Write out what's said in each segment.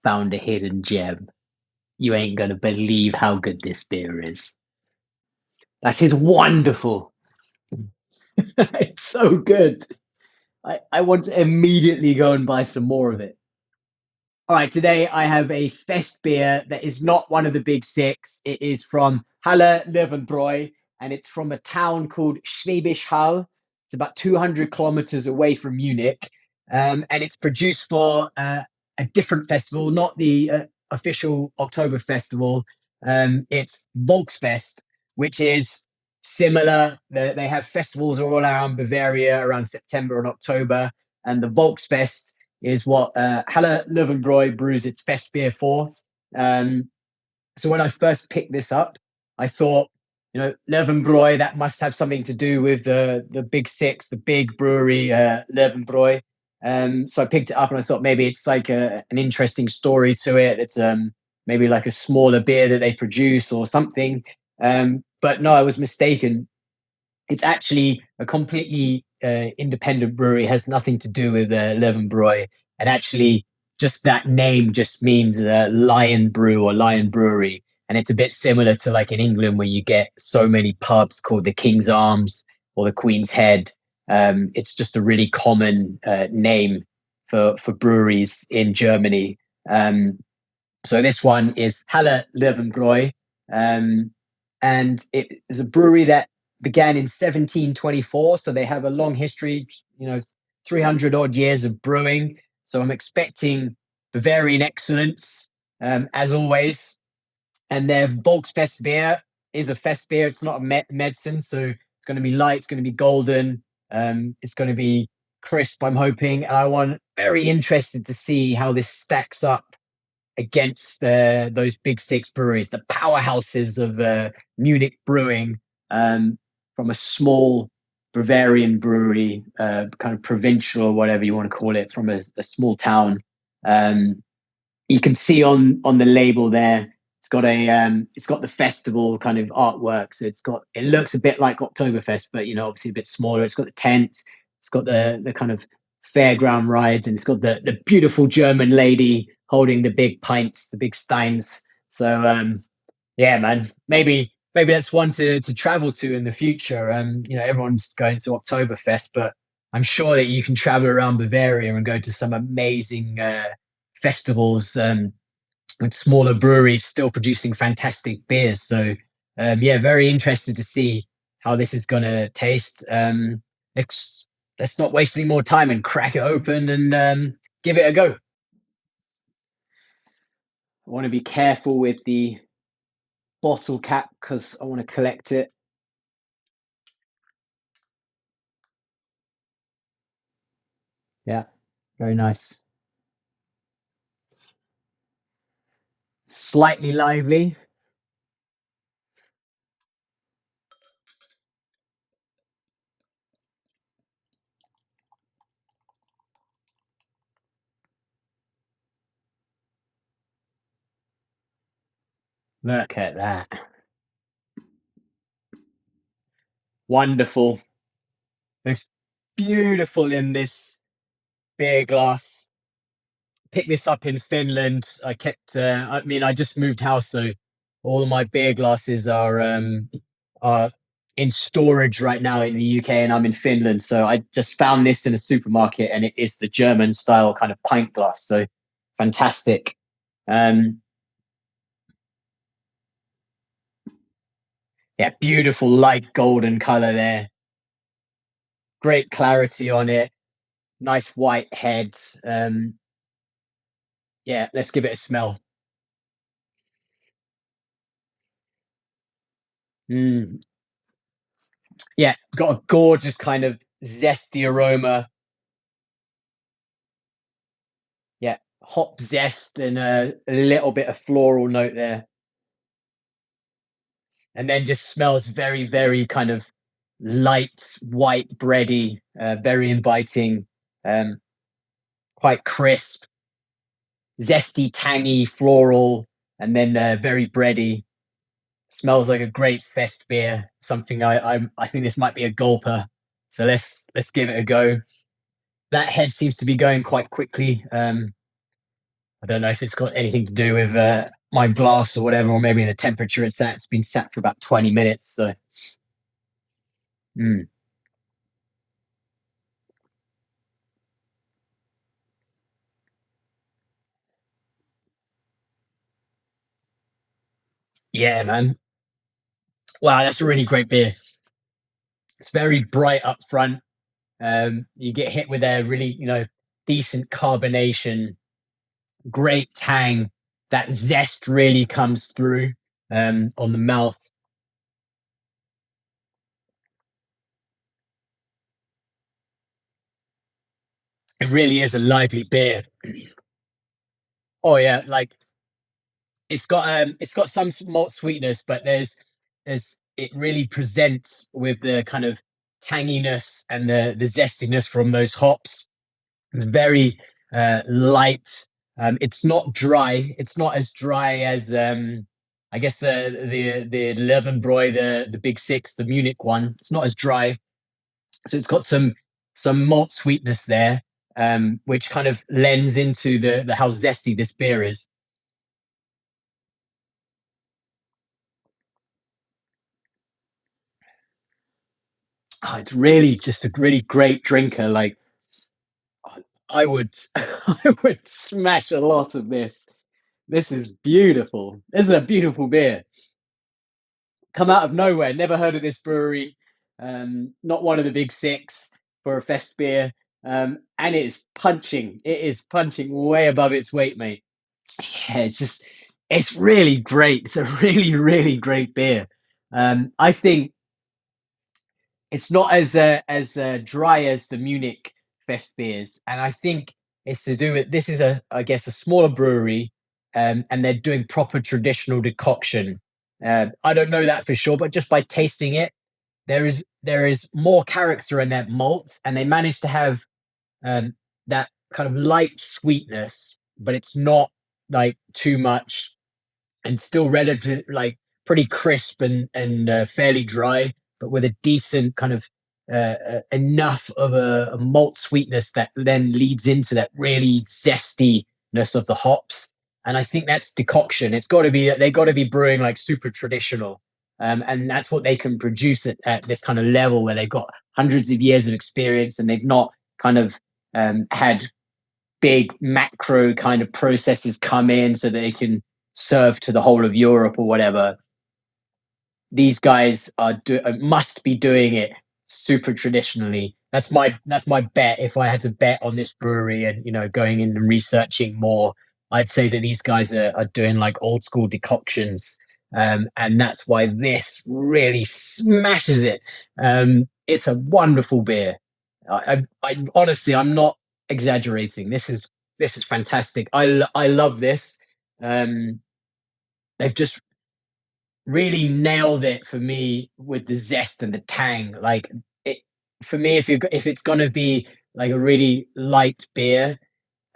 found a hidden gem. You ain't gonna believe how good this beer is. That is wonderful. It's so good. I want to immediately go and buy some more of it. All right, today I have a Festbier that is not one of the big six. It is from Haller Löwenbräu, and it's from a town called Schwäbisch Hall. It's about 200 kilometers away from Munich, and it's produced for a different festival, not the official October festival. It's Volksfest, which is similar. They have festivals all around Bavaria around September and October, and the Volksfest is what Haller Löwenbräu brews its Festbier for. Um, so when I first picked this up, I thought, Löwenbräu, that must have something to do with the big six, the big brewery, Löwenbräu. So I picked it up and I thought maybe it's like an interesting story to it. It's maybe like a smaller beer that they produce or something. But no, I was mistaken. It's actually a completely independent brewery. It has nothing to do with Löwenbräu, and actually, just that name just means lion brew or lion brewery. And it's a bit similar to like in England where you get so many pubs called the King's Arms or the Queen's Head. It's just a really common name for breweries in Germany. So this one is Haller Löwenbräu, and it is a brewery that began in 1724. So they have a long history, 300 odd years of brewing. So I'm expecting Bavarian excellence, as always. And their Volksfestbier is a fest beer. It's not a medicine. So it's going to be light. It's going to be golden. It's going to be crisp, I'm hoping. And I'm very interested to see how this stacks up against those big six breweries, the powerhouses of Munich brewing, from a small Bavarian brewery, kind of provincial or whatever you want to call it, from a small town. You can see on the label there, it's got the festival kind of artwork. So it looks a bit like Oktoberfest, but obviously a bit smaller. It's got the tent, it's got the kind of fairground rides, and it's got the beautiful German lady holding the big pints, the big steins. So yeah, man, maybe that's one to travel to in the future. Everyone's going to Oktoberfest, but I'm sure that you can travel around Bavaria and go to some amazing festivals, with smaller breweries still producing fantastic beers. So yeah, very interested to see how this is going to taste. Let's not waste any more time and crack it open and give it a go. I want to be careful with the bottle cap because I want to collect it. Yeah, very nice. Slightly lively. Look at that. Wonderful. Looks beautiful in this beer glass. Picked this up in Finland. I just moved house, so all of my beer glasses are in storage right now in the UK, and I'm in Finland. So I just found this in a supermarket, and it is the German style kind of pint glass. So fantastic. Um, yeah, beautiful light golden color there. Great clarity on it. Nice white head. Yeah, let's give it a smell. Mm, yeah, got a gorgeous kind of zesty aroma. Yeah, hop zest and a little bit of floral note there. And then just smells very, very kind of light, white bready, very inviting, um, quite crisp, zesty, tangy, floral, and then very bready. Smells like a great fest beer. Something I think this might be a gulper. So let's give it a go. That head seems to be going quite quickly. I don't know if it's got anything to do with my glass or whatever, or maybe the temperature it's at. It's been sat for about 20 minutes. So, mm, yeah, man. Wow, that's a really great beer. It's very bright up front. You get hit with a really, decent carbonation, great tang. That zest really comes through on the mouth. It really is a lively beer. Oh yeah, like it's got some malt sweetness, but there's it really presents with the kind of tanginess and the zestiness from those hops. It's very light. It's not dry. It's not as dry as I guess the Löwenbräu, the Big Six, the Munich one. It's not as dry, so it's got some malt sweetness there, which kind of lends into the how zesty this beer is. Oh, it's really just a really great drinker. Like I would, I would smash a lot of this. This is beautiful. This is a beautiful beer. Come out of nowhere. Never heard of this brewery. Not one of the big six for a fest beer. And it's punching. It is punching way above its weight, mate. Yeah, it's really great. It's a really, really great beer. I think it's not as dry as the Munich Fest beers, and I think it's to do with this is I guess a smaller brewery, and they're doing proper traditional decoction. I don't know that for sure, but just by tasting it, there is more character in that malt, and they managed to have that kind of light sweetness, but it's not like too much and still relative like pretty crisp and fairly dry, but with a decent kind of enough of a malt sweetness that then leads into that really zestiness of the hops. And I think that's decoction. It's got to be they got to be brewing like super traditional, and that's what they can produce at this kind of level where they've got hundreds of years of experience and they've not kind of had big macro kind of processes come in so that they can serve to the whole of Europe or whatever. These guys must be doing it super traditionally. That's my bet. If I had to bet on this brewery and going in and researching more, I'd say that these guys are doing like old school decoctions, and that's why this really smashes it. It's a wonderful beer. I honestly, I'm not exaggerating. This is fantastic. I love this. Um, they've just really nailed it for me with the zest and the tang. Like it for me, if it's gonna be like a really light beer,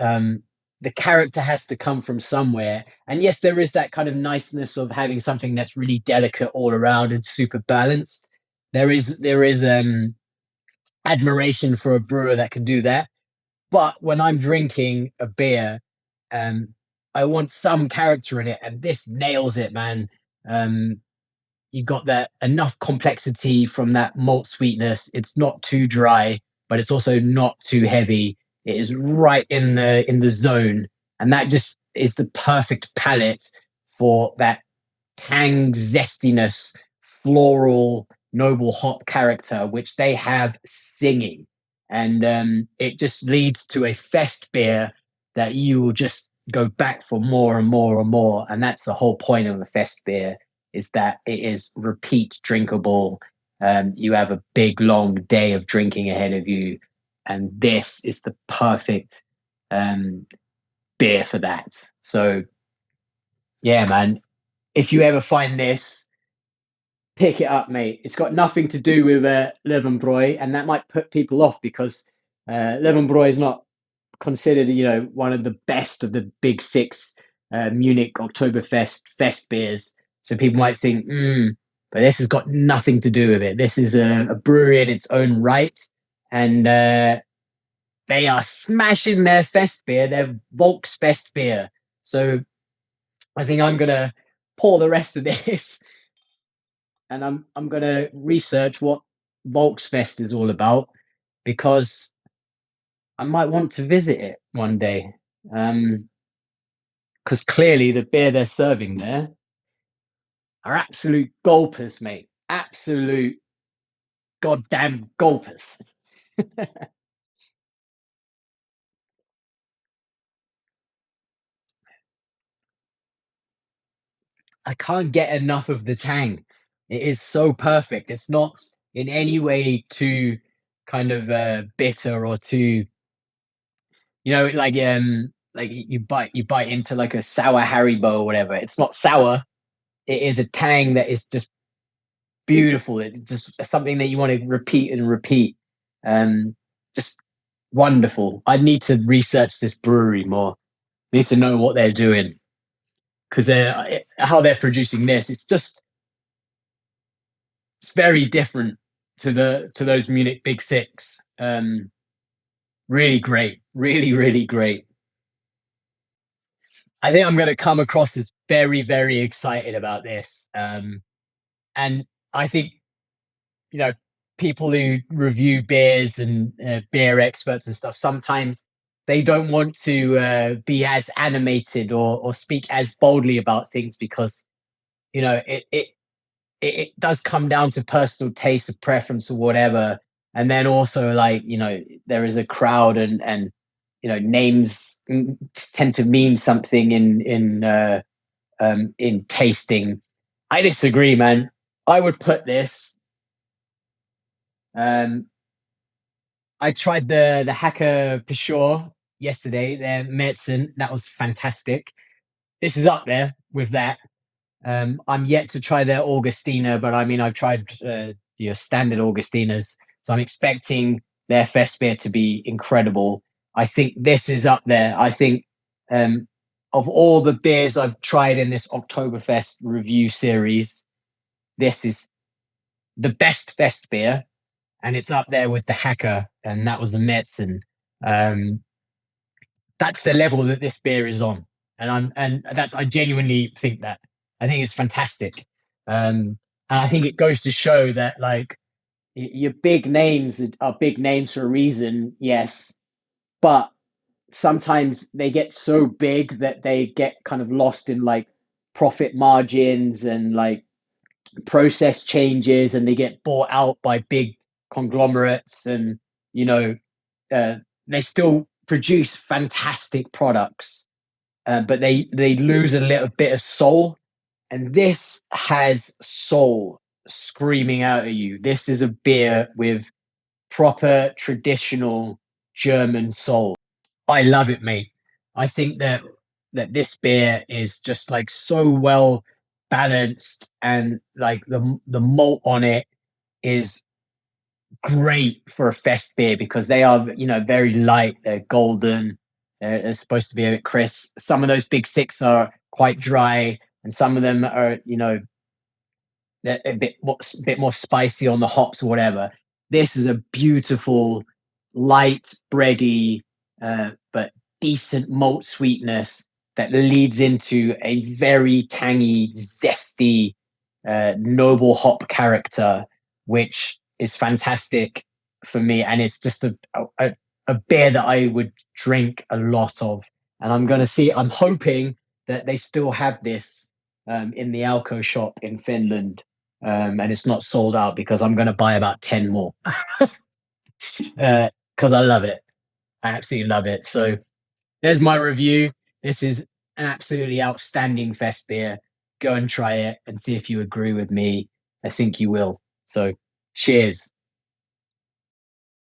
um, the character has to come from somewhere. And yes, there is that kind of niceness of having something that's really delicate all around and super balanced. There is admiration for a brewer that can do that. But when I'm drinking a beer, um, I want some character in it, and this nails it, man. Um, you got that enough complexity from that malt sweetness. It's not too dry, but it's also not too heavy. It is right in the zone, and that just is the perfect palette for that tang zestiness, floral, noble hop character, which they have singing. And it just leads to a fest beer that you will just go back for more and more and more. And that's the whole point of a fest beer is that it is repeat drinkable. You have a big long day of drinking ahead of you. And this is the perfect um, beer for that. So yeah, man, if you ever find this, pick it up, mate. It's got nothing to do with Löwenbräu, and that might put people off because Löwenbräu is not considered, one of the best of the big six Munich Oktoberfest fest beers. So people might think, but this has got nothing to do with it. This is a brewery in its own right, and they are smashing their fest beer, their Volksfestbier. So I think I'm gonna pour the rest of this, and I'm gonna research what Volksfest is all about because I might want to visit it one day. Because clearly the beer they're serving there are absolute gulpers, mate. Absolute goddamn gulpers. I can't get enough of the tang. It is so perfect. It's not in any way too kind of bitter or too, like you bite into like a sour Haribo or whatever. It's not sour. It is a tang that is just beautiful. It's just something that you want to repeat and repeat. Um, just wonderful. I need to research this brewery more. Need to know what they're doing because how they're producing this. It's very different to those Munich Big Six. Really great, really great. I think I'm going to come across as very excited about this, and I think you know people who review beers and beer experts and stuff sometimes they don't want to be as animated or speak as boldly about things because you know it does come down to personal taste of preference or whatever. And then also like there is a crowd and names tend to mean something in tasting. I disagree, man. I would put this. um I tried the Hacker Peshore yesterday, their medicine. That was fantastic. This is up there with that. I'm yet to try their Augustina, but I mean, I've tried your standard Augustinas, so I'm expecting their Festbier to be incredible. I think this is up there. I think um, of all the beers I've tried in this Oktoberfest review series, this is the best Festbier, and it's up there with the Hacker, and that was the Metzen. Um, that's the level that this beer is on, and that's I genuinely think that. I think it's fantastic, and I think it goes to show that like your big names are big names for a reason, yes, but sometimes they get so big that they get kind of lost in like profit margins and like process changes, and they get bought out by big conglomerates, and you know uh, they still produce fantastic products, but they lose a little bit of soul. And this has soul screaming out at you. This is a beer with proper traditional German soul. I love it, mate. I think that this beer is just like so well balanced, and like the malt on it is great for a fest beer because they are very light. They're golden. They're supposed to be a bit crisp. Some of those big six are quite dry, and some of them are they're a bit more spicy on the hops or whatever. This is a beautiful, light, bready, but decent malt sweetness that leads into a very tangy, zesty, noble hop character, which is fantastic for me. And it's just a beer that I would drink a lot of. And I'm hoping that they still have this in the Alco shop in Finland, and it's not sold out because I'm going to buy about 10 more because I love it. I absolutely love it. So there's my review. This is an absolutely outstanding fest beer. Go and try it and see if you agree with me. I think you will. So cheers.